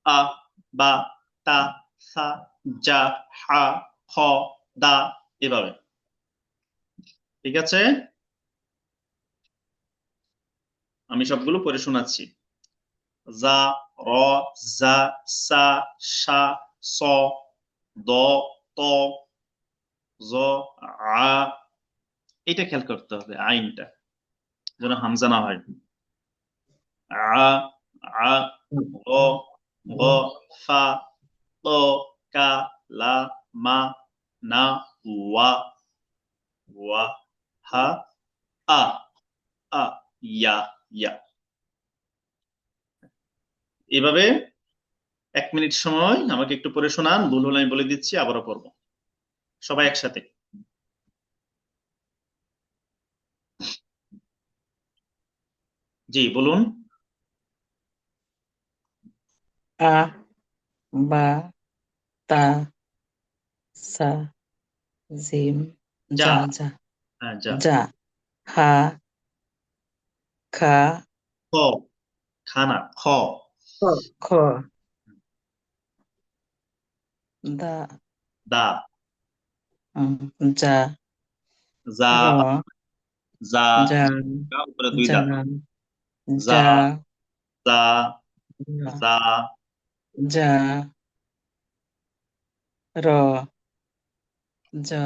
আ, বা, তা, সা, জা, হা, খ, দা, এভাবে। ঠিক আছে, আমি সবগুলো পড়ে শোনাচ্ছি। জা, র, জা, সা, শা, স, দ, ত, জ, আ। এটা খেয়াল করতে হবে, আইনটা যেন হামজা না হয়। আ, আ, গ, গ, ফা, ত, কা, লা, মা, না, ওয়া, ওয়া, হা, আ, আ, ইয়া, ইয়া। এভাবে 1 মিনিট সময় আমাকে একটু পড়ে শোনান, ভুল হলে আমি বলে দিচ্ছি, আবারও পড়বো সবাই একসাথে। জি বলুন। আ, বা, তা, সা, জিম, যা, যা, যা, হ্যাঁ যা। যা, হা, খা, খ, খানা, খ, খ, খ, দা, দা, যা, যা, র, যা, যা, উপরে 2 যা, দাঁত। যা, যা, যা, রা, যা, যা, র, যা,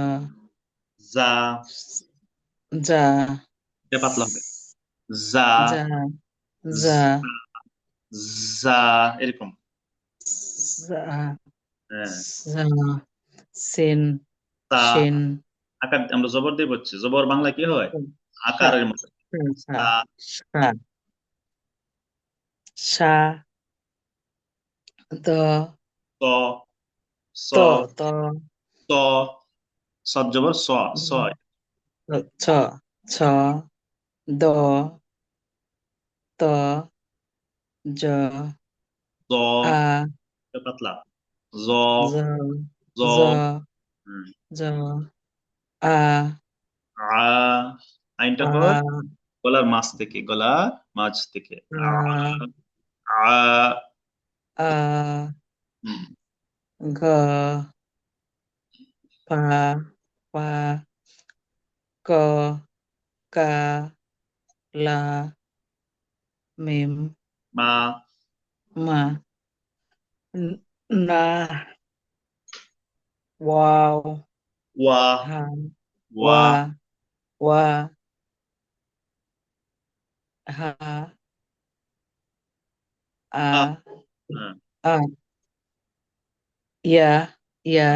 যা, যা, এটা পাতলা হবে। যা, যা, যা, যা, এরকম। যা, হ্যাঁ, যা, সিন, তা, শিন, আকার আমরা জবর দিয়ে বলছি, জবর বাংলা কি হয়? সা, আকারের মতো। সা, তা, সা, সা, দ, ত, স, ত, ত, ত, সদ জবর স, ছয়। ছ, ছ, দ, ত, জ, জ, আ, এটা পাতলা। জ, জ, জ, জ, হুম, জ, আ, আ, আইনটা কর, আ, গলার মাঝ থেকে, গলার মাঝ থেকে। আ, আ, আ, আ, হুম, গ, পা, পা, ক, কা, লা, মিম, মা, মা, না, ওয়াও, ওয়া, হা, ওয়া, ওয়া, ওয়া, হা, আ, আ, হ্যাঁ। আ, ইয়া, ইয়া,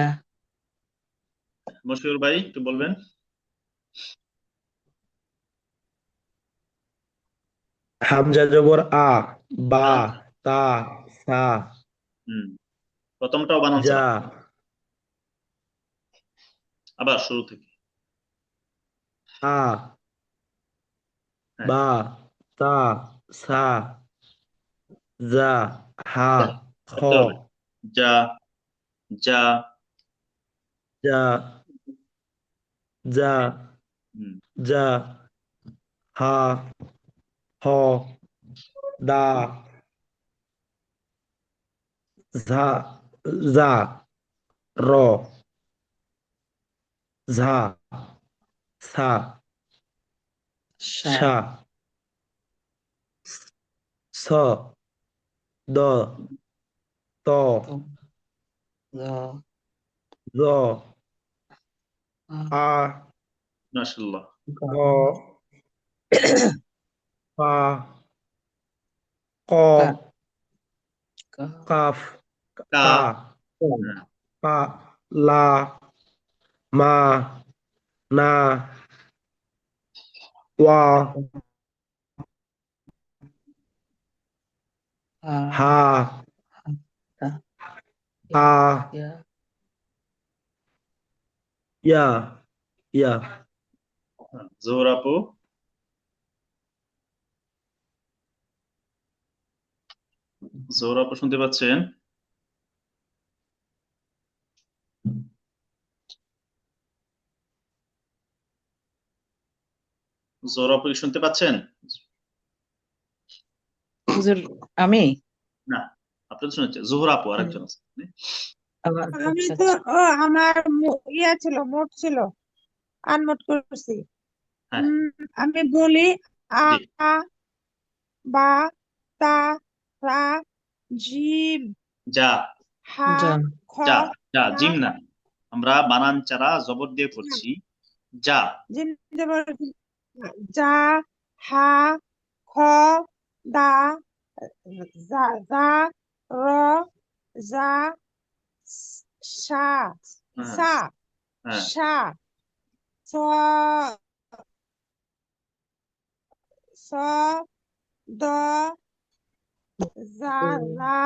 মশিউর ভাই একটু বলবেন। হামজা জবর আ, বা, হ্যাঁ, তা, সা, হুম, প্রথমটাও বানান যা, ছাড়া, আবার শুরু থেকে। আ, হ্যাঁ, বা, তা, সা, যা, হা, যা খ, করতে হবে। যা, যা, যা, যা, হুম, যা, হা, হ, দা, ঝা, যা, র, ঝা, সা, সা, সা, স, দ, ত, ত, জ, জ, আ, আ, মাশাআল্লাহ। গ, ক, পা, ক, কা, ক, কাফ, কা, কা, হ্যাঁ, পা, লা, মা, না, ওয়া, আ, হা, তা, আ, ইয়া, ইয়া, ইয়া, ইয়া। জোহর আপু, জোহর আপু শুনতে পাচ্ছেন? জোহর আপু কি শুনতে পাচ্ছেন? হুজুর, আমি না, আপনাদের শুনেছে জোহরা আপু আরেকজন আছে আবার আমি আচ্ছা তো আচ্ছা আমার ইয়া ছিল, মোট ছিল, আনমোট করছি। হ্যাঁ আমি বলি আ, জি বা, তা, রা, জিম, যা হা, যা খ, যা যা গা, জিম না, আমরা বানান চারা জবর দিয়ে করছি যা। জিম দেবো। যা, হা, খ, দা, যা, যা, র, যা, সা, হ্যাঁ সা, হ্যাঁ সা, স, স, দ, যা, রা,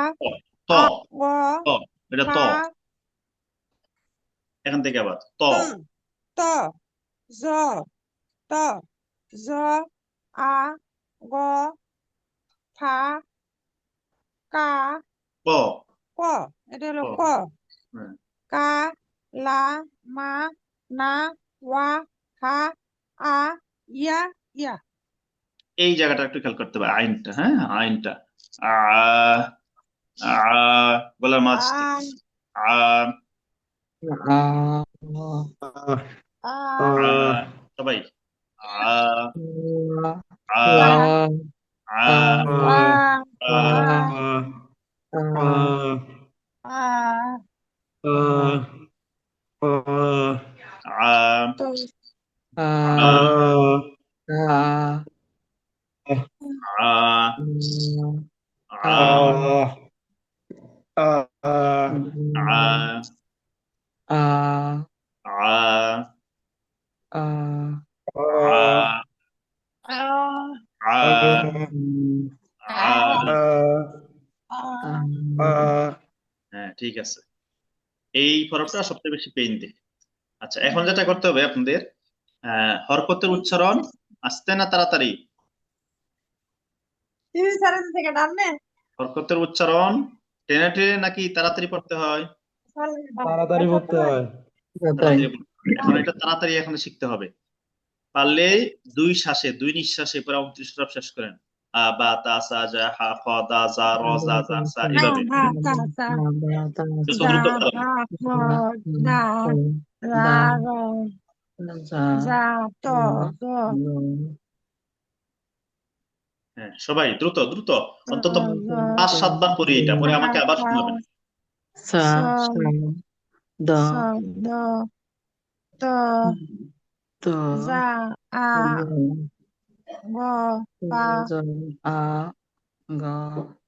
ত আ, গ, ত এটা ত, খা, এখান থেকে আবার ত ত, ত, জ, ত, জ, আ, গ, ফা, কা, ক ক, এটা হলো ক ক, হ্যাঁ কা, লা, মা, না, ওয়া, হা, আ, ইয়া, ইয়া। এই জায়গাটা একটু খেয়াল করতে হবে, আইনটা, হ্যাঁ আইনটা আ আ গলার মাঝ আ, থেকে আ আ আ, সবাই আ আ লা আ আ, আ আ, আ, আ তো, আ আ আ আ আ আ আ আ, আ আ আ, হ্যাঁ ঠিক আছে, এই হরফটা সবচেয়ে বেশি পেইন দেয়। আচ্ছা এখন যেটা করতে হবে আপনাদের, হরকতের উচ্চারণ আস্তে না তাড়াতাড়ি? টিভি চ্যানেল থেকে ডানে হরকতের উচ্চারণ টেনে টেনে নাকি তাড়াতাড়ি পড়তে হয়? তাড়াতাড়ি পড়তে হয়। তাড়াতাড়ি পড়তে হয়। এখন এটা তাড়াতাড়ি এখন শিখতে হবে, পারলে দুই শ্বাসে দুই নিঃশ্বাসে পুরো 29 হরফ শেষ করেন। আ বা তা সা জা হা খ দা জা র জা জা সা, আ, এভাবে বা, তা, তা, দ্রুত যা, দ্রুত পারেন। হা, খ, দা, রা, র, যা, ত, জ, হ্যাঁ সবাই দ্রুত দ্রুত অন্তত জ, 5-7 বার পড়ি, এটা পরে আমাকে আবার খ, শোনাবেন। সা স, দ স, দ, ত, ত যা, আ, গ, পা, আ গ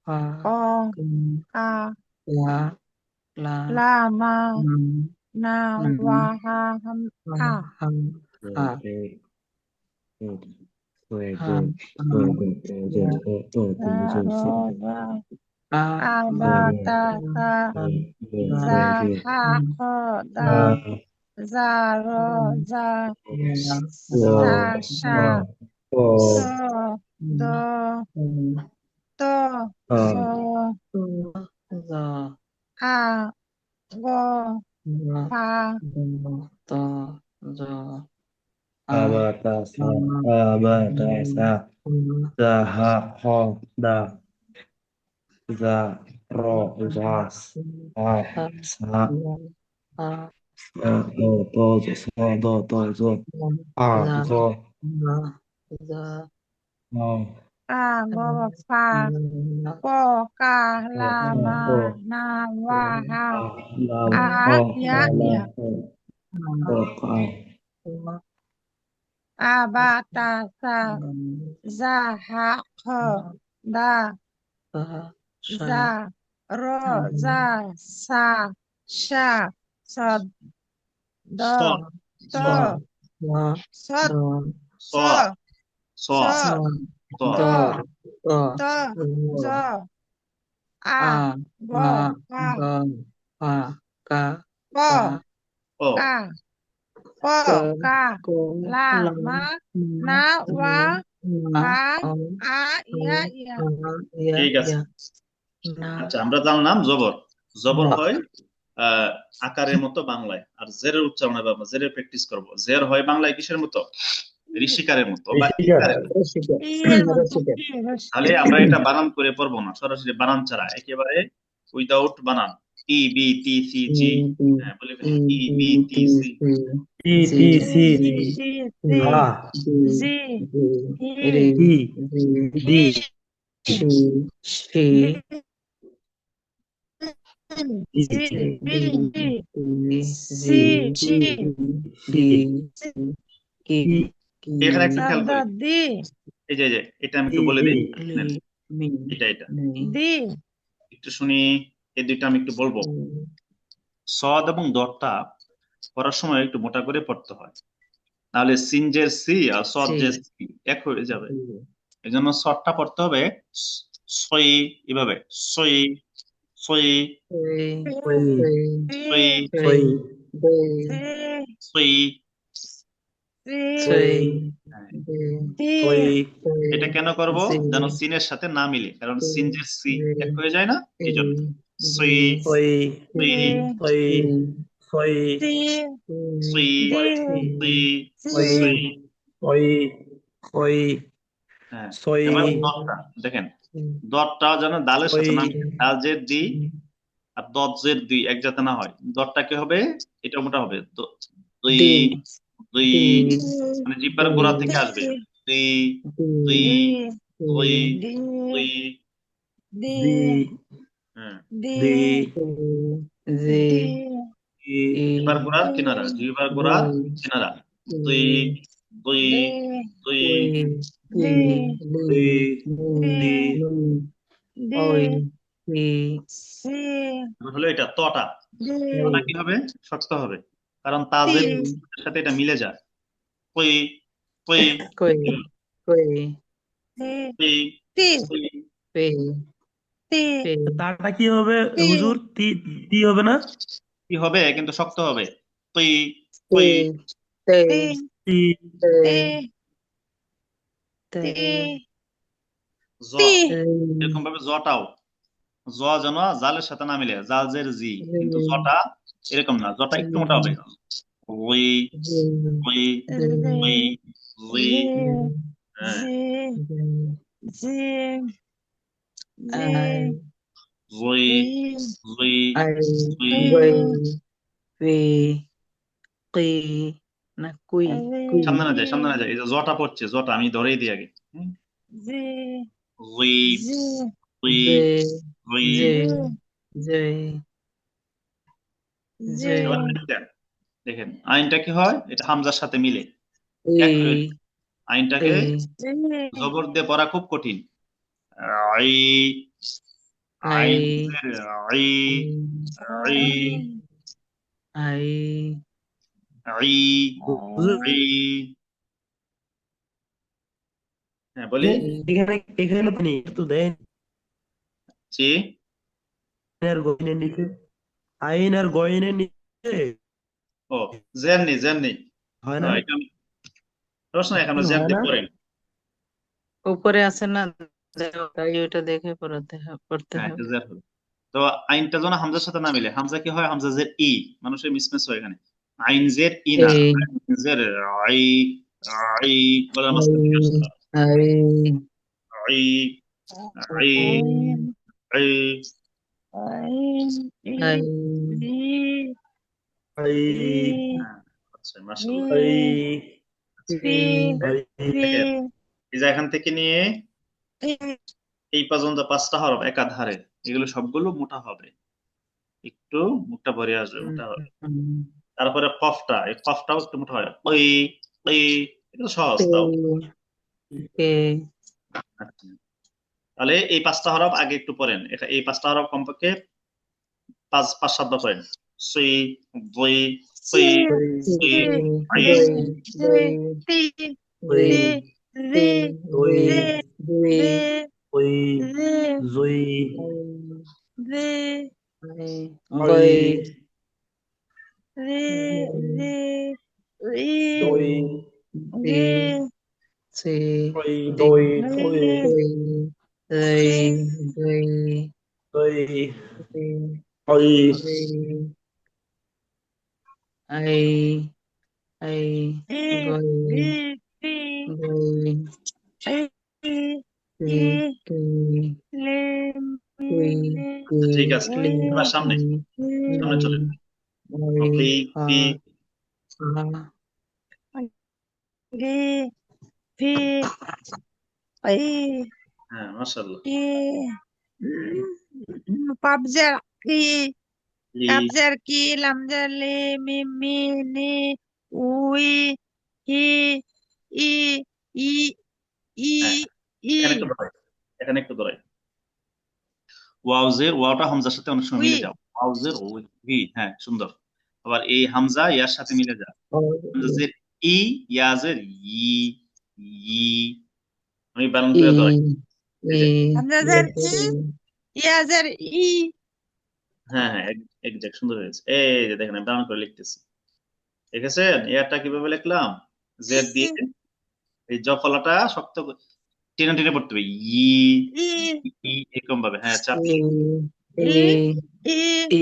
পা ক, কা, লা লা লা, মা, ম না, ম ওয়া, হা, হাম, আ, হাম হা হাম যা, র, যা, আ আ, বা, তা, সা, যা, হা, খ, দা, যা, র, যা, সা, সা, স, দ, ত, জ, আ, গ, ফা, ত জ Amatasa, amatasa, zaha, ho, da, za, ro, zas, sa, do, do, zo, do, do, zo, zo, mo, কা, গ, ফা, ক, কা, লা, মা, ho, না, ওয়া, হা, lam, আ, ho, ইয়া, la, ইয়া। ho, ho, ka, আ, বা, তা, সা, যা, হা, খ, দা, যা, র, যা, সা, সা, স, দ, স ত, স স, স স, স স, স ত, ত, জ, আ, গ, ফা, ক, ও কা, ক, কা, লা, মা, না, ওয়া, হা, আ, ইয়া, ইয়া। ঠিক আছে। আচ্ছা আমরা জানলাম জবর, জবর হয় আকারের মতো বাংলায়, আর জেরের উচ্চারণ হবে, আমরা জেরের প্র্যাকটিস করব। জের হয় বাংলায় কিসের মতো? ঋষিকারের মতো বা ইকারের মতো। ইয়ের মতো, তাহলে আমরা এটা বানান করে পড়বো না, সরাসরি বানান ছাড়া একেবারে উইদাউট বানান ই বি টি সি জি হ্যাঁ বলে ফেলি ই বি টি সি টি টি সি হা জি রে ই ডি শি শি ই জি সি ডি কি ই কি এখানে একটু খেয়াল করি দি এই যে এটা আমি ই একটু বলে ই দিই লি নেন, মি এটা নি দি একটু শুনি এই দুইটা আমি একটু বলবো সদ এবং দরটা পড়ার সময় একটু মোটা করে পড়তে হয় নাহলে সিনজের সি আর সি সজ্জের সি এক হয়ে যাবে এই জন্য সদটা পড়তে হবে সই এভাবে সই সই ওই সই ওই সই ওই ওই এটা কেন করব যেন সিনের সাথে না মিলে কারণ সিন যে সি এক হয়ে যায় না এই জন্য সই ওই সই ওই ওই সই সই ওই সই ওই ওই হ্যাঁ সই এবার দরটা দেখেন দরটা যেন দালের ওই সাথে না মিলে দাল জের দি আর দত জের দুই এক যাতে না হয় দরটা কি হবে এটা মোটা হবে দুই ডি দুই ডি মানে জিব্বার গোড়া থেকে আসবে দুই দুই দুই দুই দি হ্যাঁ দি জি ই ই জিব্বার গোড়ার কিনারা জিব্বার গোড়ার কিনারা দুই দুই দুই লি দি দি ওই ই হলো এটা তটা তটা কি হবে শক্ত হবে কারণ তাজের সাথে এটা মিলে যায় কই কই কই কই কই কই পে পে তারটা কি হবে হুজুর তি তি হবে না কি হবে কিন্তু শক্ত হবে কই তে কই তে তি তে তে জ এরকম ভাবে জটাও জ যেন জালের সাথে না মিলে জাল জের জি কিন্তু জটা এরকম না জটা একটু মোটা হবে ওই ওই ওই ওই হ্যাঁ ওই ওই আই ওই গই পে কি না কুই কুই সামনে না যায় এই যে জটা পড়ছে জটা আমি ধরেই দিই আগে ওই ওই জে ওই জে জে জে এবার দেখেন আইনটা কি হয় এটা হামজার সাথে মিলে ই এক হয়ে যায়। আইনটাকে ই জবর দিয়ে পড়া খুব কঠিন আই আই আইন আই আই আই আই হুজুর আই হ্যাঁ বলি এখানে এখানে তো নেই তো দেন জি আর গয়নের নিচে আইন আর গয়নের নিচে ও জেন নেই হয় না হ্যাঁ এটা প্রশ্ন এখন জেন হয় দিয়ে না পড়েন উপরে আছে না তাই ওটা দেখে পড়তে হ্যাঁ এটা হবে জের হবে তো আইনটা যেন হামজার সাথে না মিলে হামজা কি হয় হামজা জের ই মানুষের মিসম্যাচ হয় এখানে আইন জের ই না এই আইন জের আই আই গলার মাঝখান থেকে আসতে হবে। I I I I I I হ্যাঁ আচ্ছা মাশাআল্লাহ আই ই আই দেখেন এই যে এখান থেকে নিয়ে এই পর্যন্ত 5টা হরফ একাধারে এগুলো সবগুলো মোটা হবে একটু মুখটা ভরে আসবে মোটা হবে তারপরে কফটা এই কফটাও একটু মোটা হয় ওই ওই এটা সহজ তাও কে আচ্ছা। তাহলে এই 5টা হরফ আগে একটু পড়েন এই 5টা হরফ কমপক্ষে 5-7 বার পড়েন সুই বই সুই সুই আই ওই ওই দুই ওই জুই গই ওই দই দি সি ওই দি দই ওই দুই দুই দই দুই ওই আই আই গই গই কি কি কুই ঠিক আছে এবার সামনে সামনে চলে P P gay fee I হ্যাঁ মাশাআল্লাহ কে পাবজার কি লি কাবজার কি লামজার লে মিম মি নি উই হি ই ই ই হ্যাঁ ই এখানে একটু ধরাই ওয়াওজের ওয়াওটা হামজার সাথে অনেক সময় উই মিলে যাও ওয়াওজের ই হ্যাঁ সুন্দর আবার এই হামজা ইয়ার সাথে মিলে যায় হামজাজের ই ইয়াজের ই ই আমি বানান করে ধরাই এই যে হামজার ই ইয়াজার ই হ্যাঁ হ্যাঁ এক্সাক্ট সুন্দর হয়েছে এই যে দেখেন আমি বানান করে লিখতেছি দেখেছেন ইয়ারটা কিভাবে লিখলাম জেড দিয়ে এই জ ফলাটা শক্ত টেনে টেনে পড়তে হবে ই ই ই এরকম ভাবে হ্যাঁ চাপ ই ই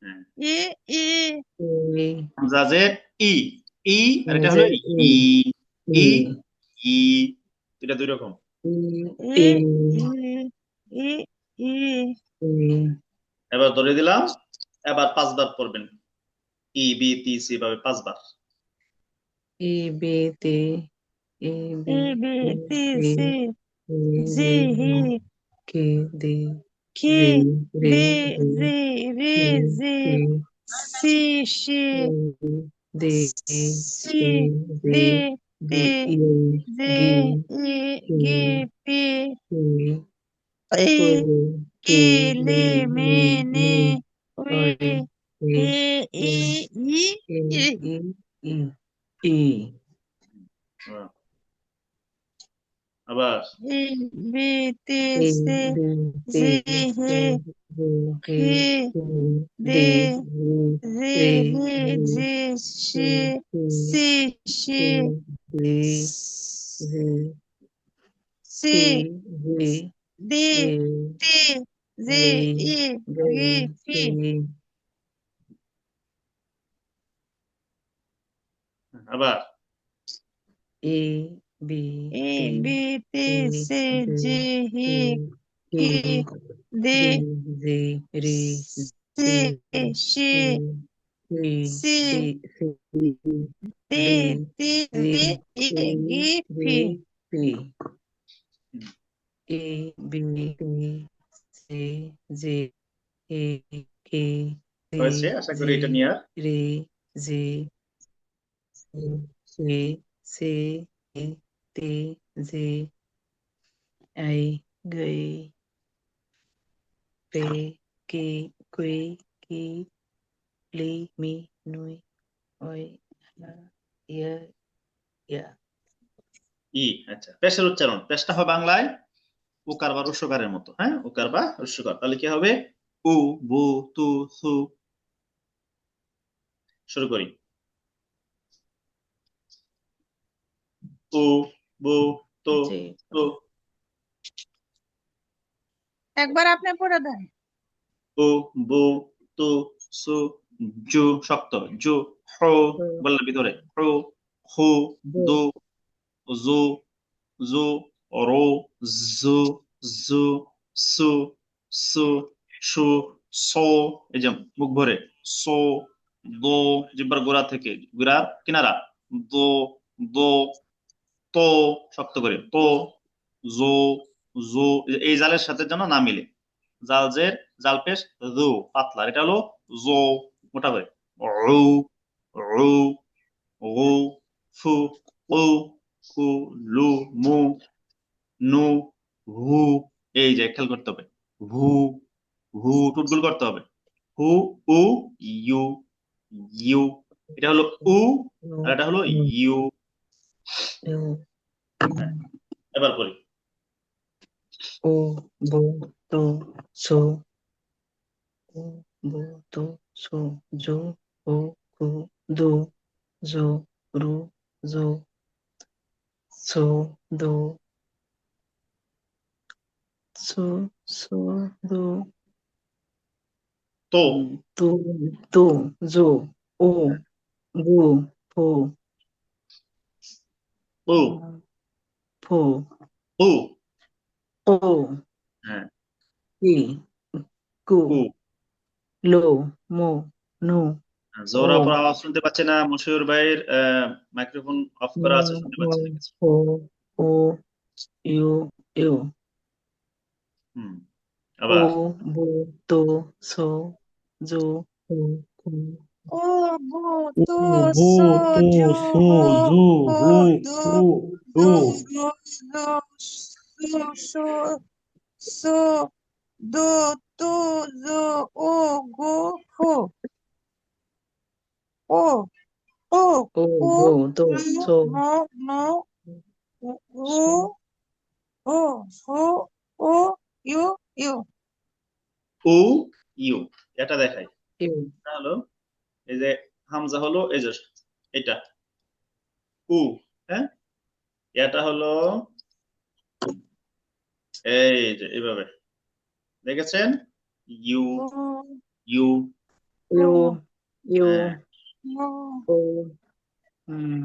হ্যাঁ ই ই হামজাজের ই ই আর এটা হলো ই ই ই এটা দুই রকম ই ই ই এবার ধরে দিলাম এবার 5 বার পড়বেন ই বি টি সি ভাবে 5 বার ই বি টি ই বি ই বি টি টি সি জি হি কে দি কি রে দি জি রি জি সি শি দে সি দে দি তি জি ই গি পি ই কি লি মি নি উই হি ই ই হ্যাঁ। আবার ই বি টি সি জি হি কি দি জি হি জি সি সি শি সি দি তি জি ই গি পি আবার এ বি ই বি টি সি জি হি কি দি জি রি সি শি সি দি তি জি ই গি পি এ বি সি জি এ কে হয়েছে আশা করি এটা নিয়ে আর রে জি সে সে তে জে আই গই পে কে কুই কি লি মি নুই ওই ইয়া ইয়া ই আচ্ছা পেশের উচ্চারণ পেশটা হবে বাংলায় উকার বা রস্যকারের মতো হ্যাঁ উকার বা রস্যকার তাহলে কি হবে উ বু তু সু শুরু করি উ বু তু জি সু একবার আপনি পড়ে দেন উ বু তু সু জু শক্ত জু হু বললে ভিতরে হু হু দু জু জু রো জু জু সু সু সু সো এই যে মুখ ভরে সো দো জিব্বার গোড়া থেকে গোড়ার কিনারা দো দো তো শক্ত করে তো জো জো এই জালের সাথে যেন না মিলে জালজের জাল পেশ জো পাতলা এটা হলো জো মোটা করে রু রু রু ফু উ কু লু মু নু হু এই যে খেয়াল করতে হবে হু হু টুটগুল করতে হবে হু উ ইউ ইউ এটা হলো উ আর এটা হলো ইউ এবার করি ও বো তো সো ও বো তো সো জো ও কু দো জো রু জো সো দো সো সো দো তো তো তো জো ও গু ফো উ ফো উ ও হ্যাঁ কি কু কু। লো মো নু ও জোহরা আপুর আওয়াজ শুনতে পাচ্ছে না, মশিউর ভাইয়ের মাইক্রোফোন অফ মো করা আছে, শুনতে মো পাচ্ছে না কিছু। ও ও ইউ ইউ হুম, ও আবার বো তো সো জো ও কু ও বু উ তু বু সু তু জু সু উ জু হু হু দু উ দু উ রু দু সু সু সু দু তু জু উ গু হু ও ও ও উ বো তো মু সো মু মু উ সো ও হু ও ইউ ইউ উ ইউ, এটা দেখাই। ইউ এটা হলো, এই যে হামজা হলো এই যে এটা উ, হ্যাঁ, এটা হলো এই যে এইভাবে, দেখেছেন? ইউ উ ইউ, ইউ ইউ হ্যাঁ। উ ও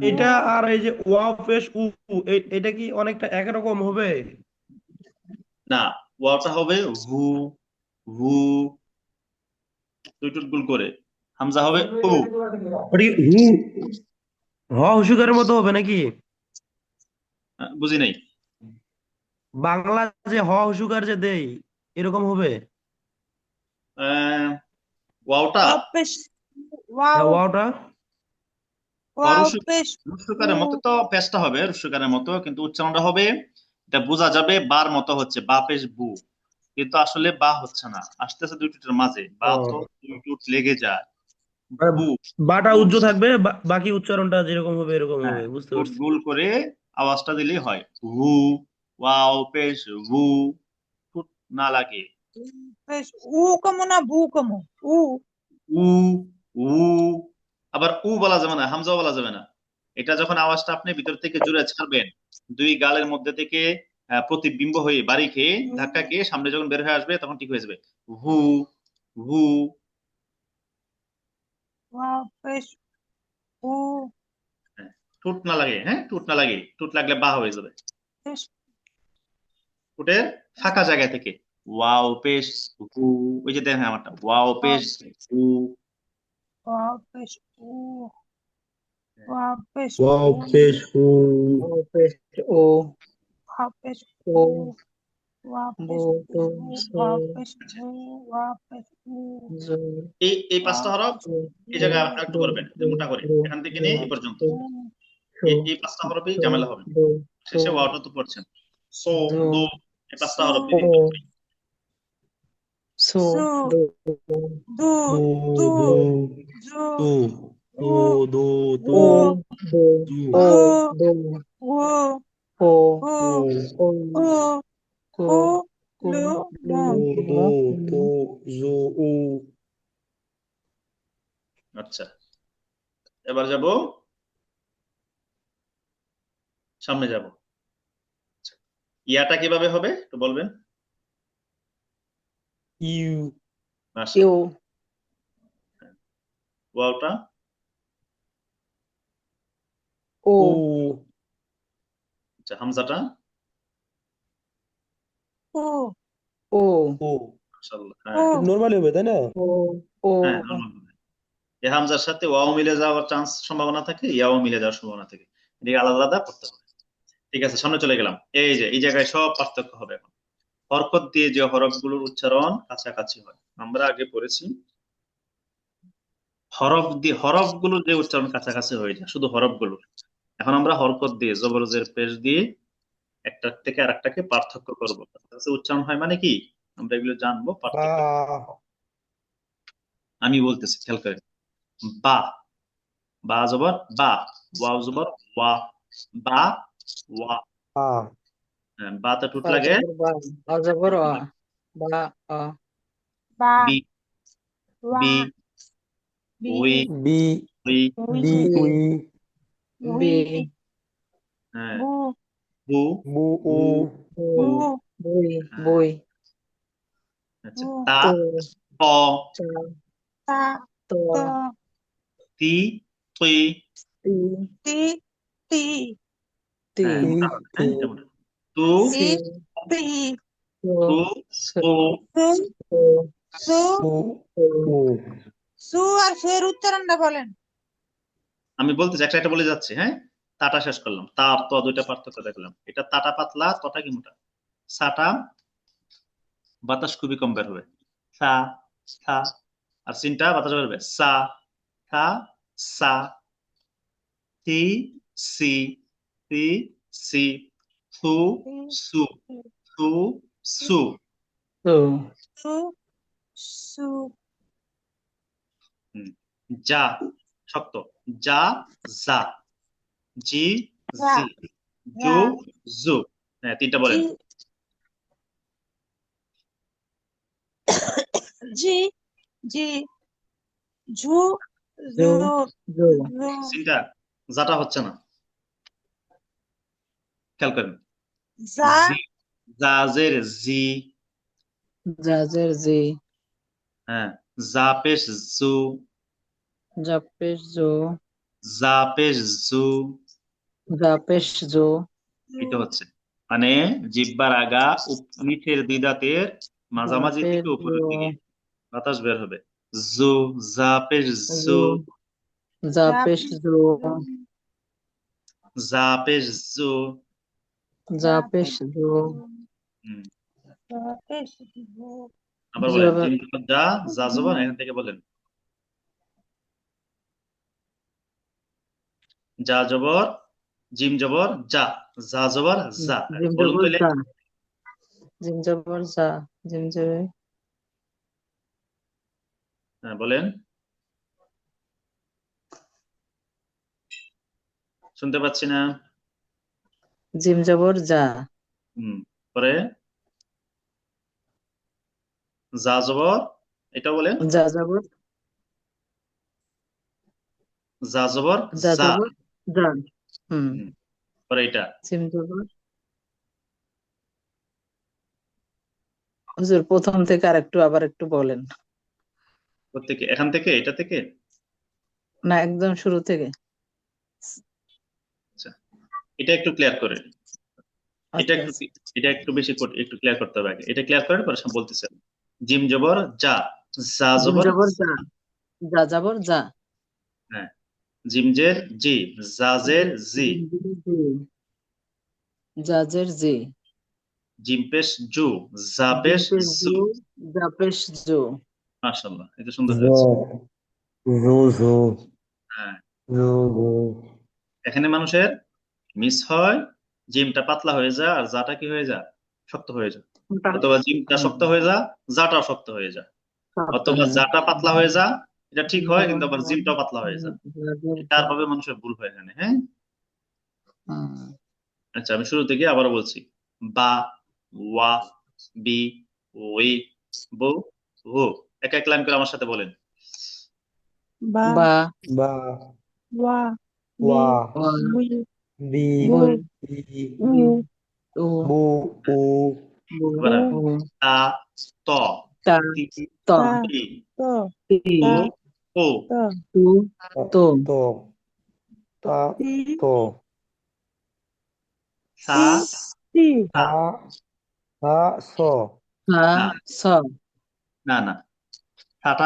এটা আর এই যে ওয়াও পেশ উ উ, এটা কি অনেকটা একরকম হবে? না, ওয়াটা হবে হু হু, দুই টুট গুল করে। হামজা হবে উ। ওটা কি হু হ হুশুকারের মতো হবে নাকি? বুঝি নাই। বাংলা যে হ হুশুকার যে দেই এরকম হবে? ওয়াওটা ওয়াও ওয়াও ওয়াওটা ওয়াও পেশ উ রুস্যকারের মতো তো পেশটা হবে রুস্যকারের মতো, কিন্তু উচ্চারণটা হবে, এটা বোঝা যাবে বার মতো হচ্ছে, বা পেশ বু, কিন্তু আসলে বা হচ্ছে না, আসতেছে দুই টুটের মাঝে, বা তো দুই টুট লেগে যায়। মানে বু বাটা বু, উজ্জ্ব থাকবে, বাকি উচ্চারণটা যেরকম হবে এরকম হ্যাঁ, হবে, বুঝতে ঠোঁট পারছি। গোল করে আওয়াজটা দিলেই হয় হু। ওয়াও পেশ হু, ঠোঁট না লাগে। পেশ উ কমো না বু কমো উ উ উ, আবার উ বলা যাবে না, হামজাও বলা যাবে না। এটা যখন আওয়াজটা আপনি ভিতর থেকে জুড়ে ছাড়বেন, দুই গালের মধ্যে থেকে প্রতিবিম্ব হয়ে বাড়ি খেয়ে ধাক্কা খেয়ে সামনে যখন বের হয়ে আসবে তখন ঠিক হয়ে যাবে হু হু। ওয়াও পেশ উ হ্যাঁ, ঠোঁট না লাগে, হ্যাঁ, ঠোঁট না লাগে, ঠোঁট লাগলে বা হয়ে যাবে। পেশ ঠোঁটের ফাঁকা জায়গা থেকে ওয়াও পেশ হু, ওই যে দেখেন আমারটা ওয়াও পেশ হু। ওয়াও পেশ উ ওয়াও পেশ ওয়াও উ পেশ উ ও পেশ ও ওয়াও পেশ ও উ ওয়াও বো পেশ উ তো সো ওয়াও পেশ উ ওয়াও পেশ উ জো এই পাঁচটা ওয়াও হরফ পেশ ও এই ও জায়গায় একটু দো করবেন, যে দো মোটা করে দো এখান থেকে দো নিয়ে এই পর্যন্ত, দো উ সো এই পাঁচটা হরফেই সো ঝামেলা হবে। দো সো শেষে ওয়াওটা তো পড়ছেন, সো দো দো, এই পাঁচটা সু হরফ ও দিন করতে। সো সু দো দু দু তু দু জু দু উ দু দু দু উ ও দো দু ও উ দো উ ও উ উ ও উ কো উ কো লু লো মু উ দু মো তু জু উ। আচ্ছা, এবার যাব, সামনে যাব। আচ্ছা, ইয়াটা কিভাবে হবে তো বলবেন? ইউ ইউ মাশাআল্লাহ। ওয়াওটা ও উ আচ্ছা, হামজাটা উ ও উ মাশাআল্লাহ, উ হ্যাঁ নরমালি হবে তাই না? ও ও হ্যাঁ, নরমাল হবে। এই হামজার সাথে ওয়াও মিলে যাওয়ার চান্স সম্ভাবনা থাকে, ইয়াও মিলে যাওয়ার সম্ভাবনা থাকে, এদিকে আলাদা আলাদা করতে হবে। ঠিক আছে, সামনে চলে গেলাম। এই যে এই জায়গায় সব পার্থক্য হবে এখন। হরকত দিয়ে যে হরফগুলোর উচ্চারণ কাছাকাছি হয়, আমরা আগে পড়েছি হরফগুলোর যে উচ্চারণ কাছাকাছি হয়ে যায় শুধু হরফগুলো, এখন আমরা হরকত দিয়ে জবরজের পেশ দিয়ে একটার থেকে আরেকটাকে পার্থক্য করব, কাছাকাছি উচ্চারণ হয় মানে কি, আমরা এগুলো জানবো, বা পার্থক্য। আমি বলতেছি, খেয়াল করে, বা, বা জবর বা, ওয়াও জবর ওয়া, বা ওয়া, আ হ্যাঁ, বাতে ঠোঁট বা লাগে, জবর বা বা জবর আ বা আ বা বি ওয়া বি, বি উই বি উই, উই বি বি উই বি উই হ্যাঁ, বু বু বু উ বু, বই বু বই হ্যাঁ, বই আচ্ছা, বু তা তো ত চা তা তো ত তি তুই, তি তি তি তি হ্যাঁ তি মোটা হবে, তি হ্যাঁ, এটা মোটা। তু তি সি তি সু সু উ সু সু সু সু সু আর সুয়ের উচ্চারণটা বলেন। আমি বলতেছি একটা একটা বলে যাচ্ছি, হ্যাঁ। তাটা শেষ করলাম, তা আর ত দুইটা পার্থক্য দেখলাম। এটা তাটা পাতলা, তটা কি মোটা। সাটা বাতাস খুবই কম বের হবে, সা সা। আর সিনটা বাতাস বের হবে, সা সা সা। তি সি তি সি। সু সু সু সু। সু সু সু হুম। যা শক্ত, যা যা। জি যা জি। জু যা জু। হ্যাঁ, তিনটা জি বলেন। জি জি ঝু জু ঝু জু ঝু সিনটা যাটা হচ্ছে না, খেয়াল করেন। যা জি, জাজের জি। জাজের জি হ্যাঁ, জা পেশ জু। জাপেশ জু জা পেশ জু। জাপেশ জু এটা হচ্ছে মানে জিহ্বার আগা নিচের দুই দাঁতের মাঝামাঝি জাপেশ থেকে জু উপরের দিকে বাতাস বের হবে। জু, জা পেশ জু জু। জাপেশ জু জা পেশ জু। জাপেশ জু হুম। জাপেশ ঝু আবার বলেন, জবা জিম জবর যা, যা জবর এখান থেকে বলেন। যা জবর, জিম জবর যা, যা জবর যা। জিম বলুন জবর তাহলে। জা জিম জবর জা জিম জবর হ্যাঁ বলেন, শুনতে পাচ্ছি না। জিম জবর জা হুম। পরে যা জবর, এটা বলেন। জা জবর যা জবর জা যা। জবর জা হুম হুম। পরে এটা জিম জবর হুজুর প্রথম থেকে আবার একটু বলেন। প্রত্যেকে এখান থেকে, এটা থেকে। না একদম শুরু থেকে। আচ্ছা, এটা একটু ক্লিয়ার করে। এটা আচ্ছা একটু, আচ্ছা এটা একটু বেশি একটু ক্লিয়ার করতে হবে আগে। এটা ক্লিয়ার করার পরে সব বলতেছে। জিম জবর যা, যা জিম জবর জবর যা। জা জা জবর জা হ্যাঁ, জিমজের জি, জাজের জি। জিম জবর জি জাজের জি জিম পেশ জু, জা জিম পেশ পেশ জু। জু জাপেশ জু মাশাআল্লাহ, এটা সুন্দর জো হয়েছে। জো জো হ্যাঁ, জো জো এখানে মানুষের মিস হয়, জিমটা পাতলা হয়ে যায় আর জাটা কি হয়ে যায়, শক্ত হয়ে যায়। অথবা জিমটা শক্ত হয়ে যায়, জাটাও শক্ত হয়ে যায়। অথবা জাটা পাতলা হয়ে যায়, এটা ঠিক হয়, কিন্তু আবার জিমটাও পাতলা হয়ে যায়। চার ভাবে মানুষের ভুল হয় এখানে, হ্যাঁ। আচ্ছা, আমি শুরু থেকে আবারও বলছি। বা, ওয়া, বি, ওই, বু, হু। এক এক লাইন করে আমার সাথে বলেন। বা বা বা ওয়া বি ওয়া বুই বি বু ই উ উ বু উ বু এবার উ তা, ত, তা তি, ত তা তি, ত তি তা ও, ত তু তো তো তা তি তো সা, সি সি সা। সা সা স সা না স না না, সাটা,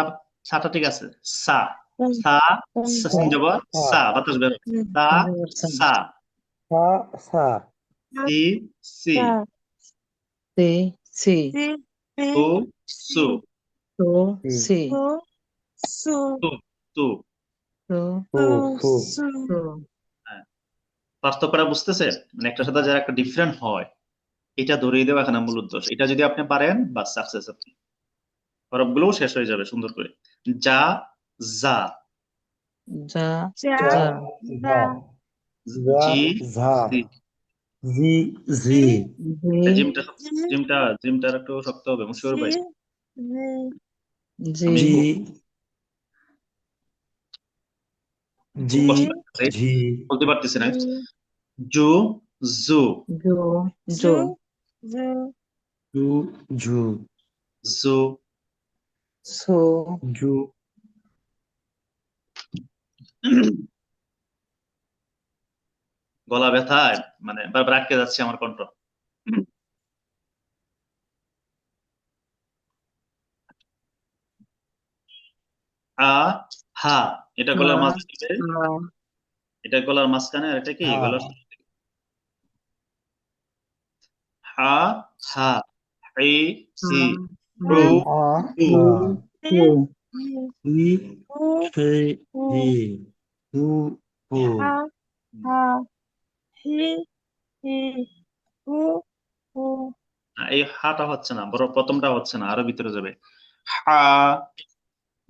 সাটা ঠিক আছে। সা সা, সা সিন জবর সা সা, বাতাস বের হবে। সা সা। সা সা সি সি। সা সি সি সি সি সু সু। সো সি সি সু সু তু তু। সো সু সু সু সু সো হ্যাঁ, পার্থক্যটা বুঝতেছে, মানে একটার সাথে যারা একটা ডিফারেন্ট হয়, এটা ধরিয়ে দেওয়া এখানে মূল উদ্দেশ্য। এটা যদি আপনি পারেন, বা সাকসেস আপনি, হরফগুলোও শেষ হয়ে যাবে সুন্দর করে। যা, যা। যা যা যা যা যা যা জি, ঝা জি। জি জি জি জি জিমটা, জি জিমটা একটু শক্ত হবে, মুশফিকুর জি ভাই। জি আমি জি খুব খুব জি কষ্ট লাগতেছে, ঝি বলতে পারতেছি না। জি জু, জু, জো জু জো জু জু জু জু। সো জু গলা ব্যথায় মানে বারবার আটকে যাচ্ছে আমার কণ্ঠ। আ হা এটা গলার হা মাঝখানে, হা এটা গলার মাঝখানে, আর এটা কি হা গলার হা হা ই সি হা উ আ উ হা হু ই উ সে উ হি হু হু হা হা হি হি হু হু এই হাটা হচ্ছে না, বড় প্রথমটা হচ্ছে না, আরো ভিতরে যাবে। হা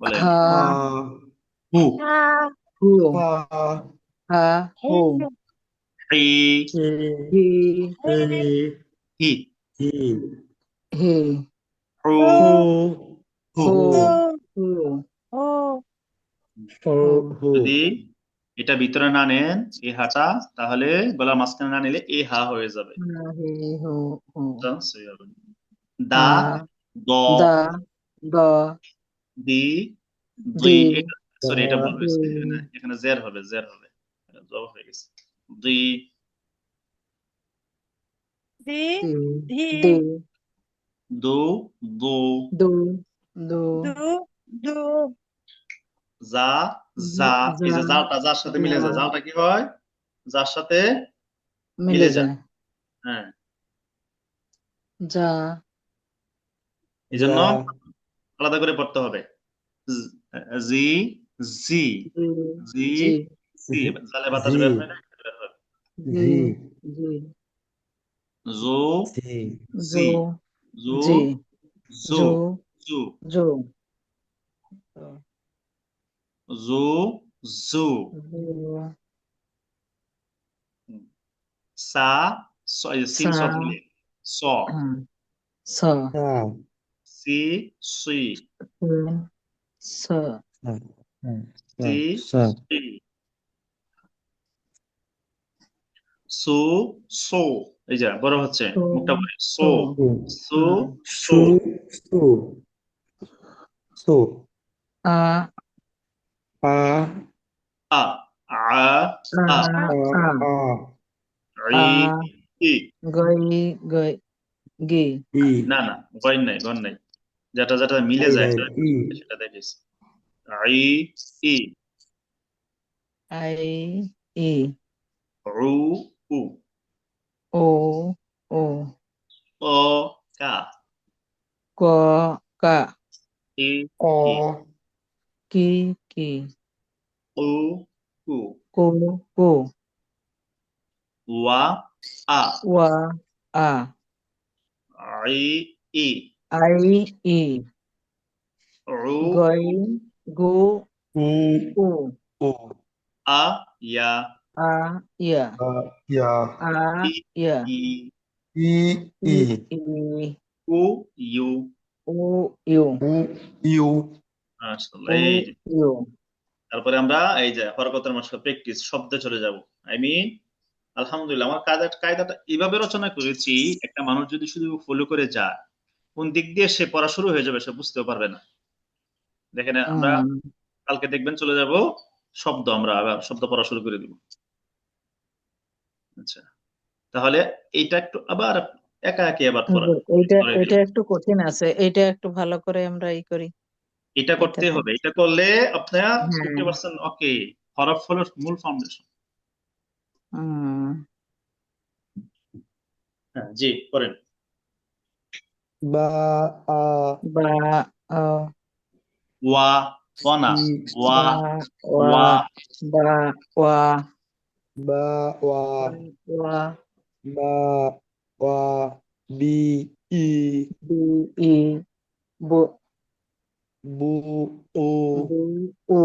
বলেন হা হা হু হা হু হা হা হি হু হি হি হি হি হি হি হি হু হু হু হু হু হু হু হু হু হু যদি এটা ভিতরে না নেন এই হাটা, তাহলে গলার মাঝখানে না নিলে এই হা হয়ে যাবে। হা হি হু হু দা হা দ দা দ দি দি দুই, সরি এটা ভুল দি হয়েছে, এখানে জের হবে, জের হবে, এটা জ হয়ে গেছে। দুই দি দি ধি দি দু দু দু দু দু দু যা যা, এই যা যে জালটা যার সাথে মিলে যা যায়, জালটা কি হয় যার সাথে মিলে মিলে যায়। যায় হ্যাঁ, যা এই যা জন্য আলাদা করে পড়তে হবে। জি জি জি জি জি জি, জালে বাতাস জি বের হয় না, এটা বের হয়। জি জি জি জু জি জু জি জু জি জু জু জু জু জু জু জু সা এই যে সিন সা সব মিলে স স সা সি সুই স সা সা সি সা সুই সু সো, এই যে বড় হচ্ছে সু মুখটা বড়, সো সু সু সু সো সু সু সু আ আ আ আ আ আ আ আ আ ই ই গই গই গি ই না না, গয় নাই, গন নাই, যেটা যেটা মিলে আই যায় নাই ই সেটা দেখিস। ই ই আই ই রু উ ও ও ও কা ক কা ই অ কি কি কি উ উ কো কো ওয়া আ ওয়া আ ই ই আই ই রু গই গো উ ও উ আ ইয়া আ ইয়া আ ইয়া আ ই ইয়া ই ই ই ই ই উ ইউ ও ইউ উ ইউ আসলে ও এই যে। ইউ তারপরে আমরা এই যে হরকতের মাসকে প্র্যাকটিস শব্দে চলে যাব। আই মিন আলহামদুলিল্লাহ আমার কায়দাটা এভাবে রচনা করেছি, একটা মানুষ যদি শুধু ফলো করে যায় কোন দিক দিয়ে সে পড়া শুরু হয়ে যাবে সে বুঝতেও পারবে না। দেখেন আমরা কালকে দেখবেন চলে যাব শব্দ, আমরা আবার শব্দ পড়া শুরু করে দিব। আচ্ছা, তাহলে এইটা একটু আবার একা একা আবার পড়া এইটা করে এটা দিলাম। একটু কঠিন আছে, এটা একটু ভালো করে আমরা ই করি এটা করতে এটাতে। হবে, এটা করলে আপনার হ্যাঁ 50% ওকে। হরফ হলো মূল ফাউন্ডেশন। হুম হ্যাঁ জি করেন। বা আ বা আ ওয়া ওয়ানা ই ওয়া ওয়া ওয়া বা ওয়া বা ওয়া ওয়া বা ওয়া বি ই বি ই বু বু ও বু ও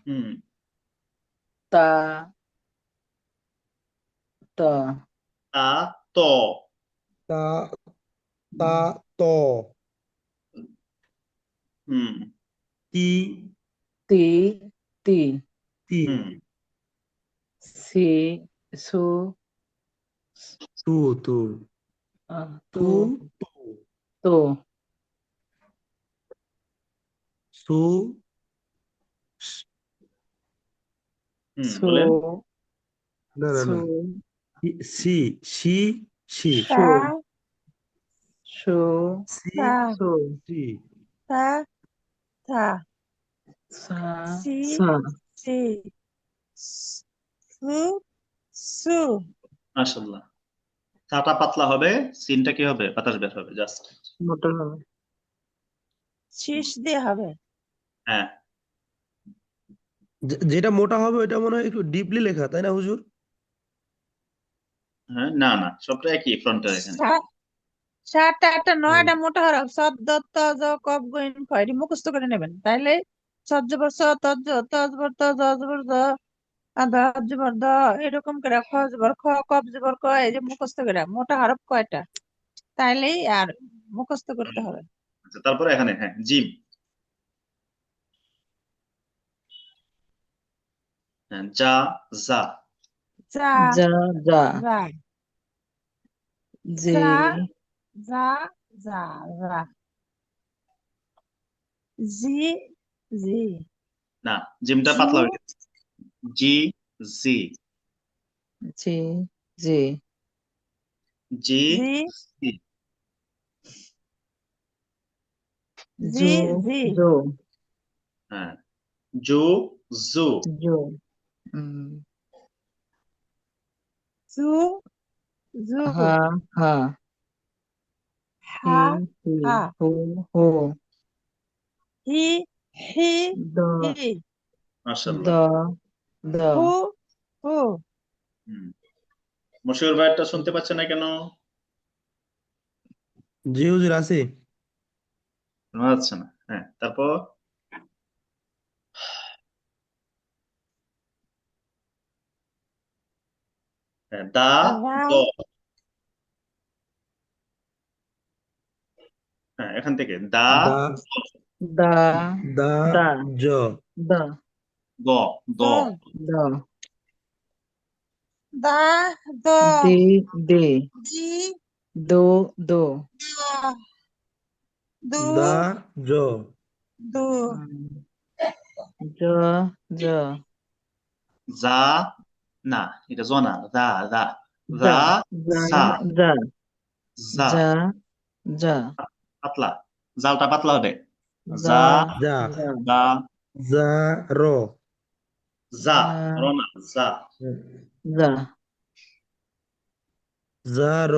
হুম তা তা তা ত তা তা ত হুম তি তি তি তি হুম সি সু তু তু তু তু তু তো সু সু বলেন। না না সু না সি সি সি সা সু সি সা সু সি সা সা সা সি সা সি সু সু মাশাআল্লাহ। সাটা পাতলা হবে, সিনটা কি হবে? বাতাস বের হবে জাস্ট। মোটা হবে। শীষ দিয়ে হবে। হ্যাঁ, যেটা মোটা হবে ওটা মনে হয় একটু ডিপলি লেখা, তাই না হুজুর? হ্যাঁ, না না, সবটা একই ফ্রন্টের এখানে। সাতটা আটটা হুম। নয়টা মোটা হরফ সদ দত ত জ কফ গইন খ এটি মুখস্থ করে নেবেন, তাইলে সদ জবর স তজ জ তজ বর ত জ জবর জ আর দ জবর দ এরকম করে খ জবর খ কফ জবর ক এই যে মুখস্থ করে মোটা হরফ কয়টা তাইলেই আর মুখস্থ করতে হবে। আচ্ছা, তারপরে এখানে হ্যাঁ জিম। হ্যাঁ, যা জা। যা যা যা যা জে যা যা যা যা জি জি না, জিমটা জু পাতলা হয়ে গেছে। জি জি জে জে জি জি জি। জি জো জি জো হ্যাঁ, জু জু। জো জু জু হা হা হি হা হি হা হো হো হি হি দ হি দ মাশাআল্লাহ। দ হু হু হুম, মশিউর ভাইটা শুনতে পাচ্ছে না কেন? জি হুজুর আছে। শোনা যাচ্ছে না। হ্যাঁ, তারপর হ্যাঁ, দা রা দ। হ্যাঁ, এখান থেকে দা দা দা দা দা জ দা দ দ। দ দ দা দ দে দে দি দো দো দ দু দা জ দু জ জ যা না, এটা জ না, দা দা যা দা যা সা যা যা। যা যা পাতলা, জালটা পাতলা হবে। যা যা যা যা দা যা র যা, যা রনা যা। যা যা র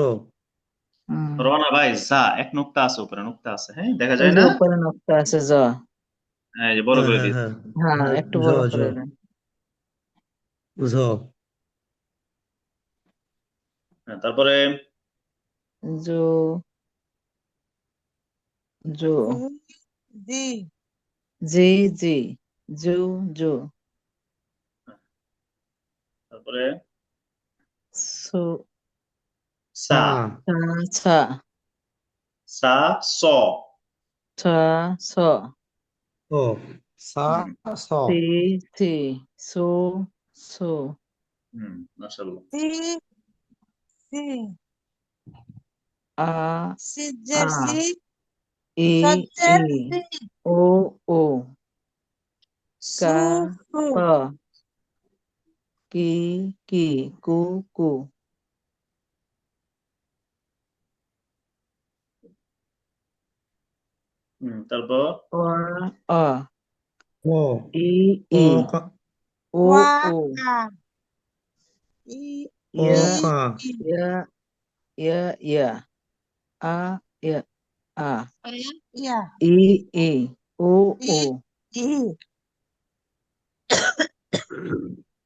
রনা ভাই যা, এক নুক্তা আছে, উপরে নুক্তা আছে, হ্যাঁ দেখা ওই যায় যে না? উপরে নকশা আছে জ হ্যাঁ, এই যে বড় হ্যাঁ করে হ্যাঁ দিয়েছে। হ্যাঁ হ্যাঁ হ্যাঁ, একটু ঝ বড় ঝ করে দেন। ঝ হ্যাঁ, তারপরে জো জো জু জি জি জি জো জো তারপরে সো সা সা ছা ছা সা স। ছা ছ স সা হুম স সি সি সো সো মাশাআল্লাহ। সি সি আ আ সিজের সি ই ই সজ্জের সি ও ও সু কা সু ক কি কি কু কু তারপর অ অ ক ই ক ই কা ও ওয়া ও কা ই ক ইয়া ই কা ই ইয়া ইয়া ইয়া আ ইয়া আ ইয়া ই ই ও ই ও ই